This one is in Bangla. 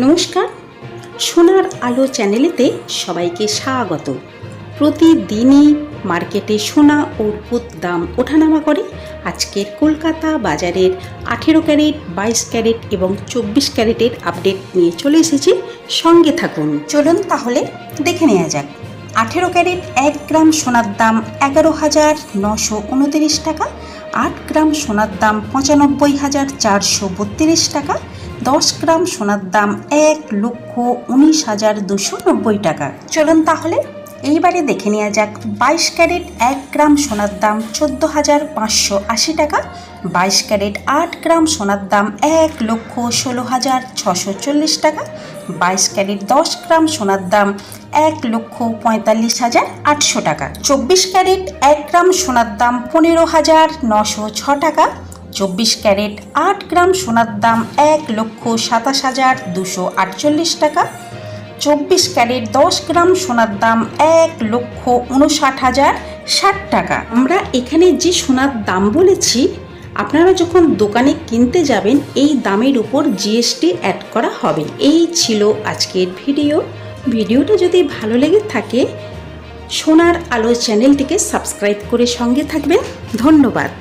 নমস্কার, সোনার আলো চ্যানেলেতে সবাইকে স্বাগত। প্রতিদিনই মার্কেটে সোনা ও রূপোর দাম ওঠানামা করে। আজকের কলকাতা বাজারের 18 ক্যারেট, 22 ক্যারেট এবং 24 ক্যারেটের আপডেট নিয়ে চলে এসেছি। সঙ্গে থাকুন। চলুন তাহলে দেখে নেওয়া যাক। 18 ক্যারেট 1 গ্রাম সোনার দাম 11,929 টাকা। 8 গ্রাম সোনার দাম 95,432 টাকা। 10 গ্রাম সোনার দাম 1,19,290 টাকা। চলুন তাহলে এইবারে দেখে নেওয়া যাক 22 ক্যারেট 1 গ্রাম সোনার দাম 14,580 টাকা। 22 ক্যারেট 8 গ্রাম সোনার দাম 1,16,640 টাকা। 22 ক্যারেট 10 গ্রাম সোনার দাম 1,45,800 টাকা। 24 ক্যারেট 1 গ্রাম সোনার দাম 15,906 টাকা। 24 ক্যারেট 8 গ্রাম সোনার দাম 1,27,248 টাকা। 24 ক্যারেট 10 গ্রাম সোনার দাম 1,59,060 টাকা। আমরা এখানে যে সোনার দাম বলেছি, আপনারা যখন দোকানে কিনতে যাবেন এই দামের উপর জিএসটি অ্যাড করা হবে। এই ছিল আজকের ভিডিওটা যদি ভালো লেগে থাকে সোনার আলো চ্যানেলটিকে সাবস্ক্রাইব করে সঙ্গে থাকবেন। ধন্যবাদ।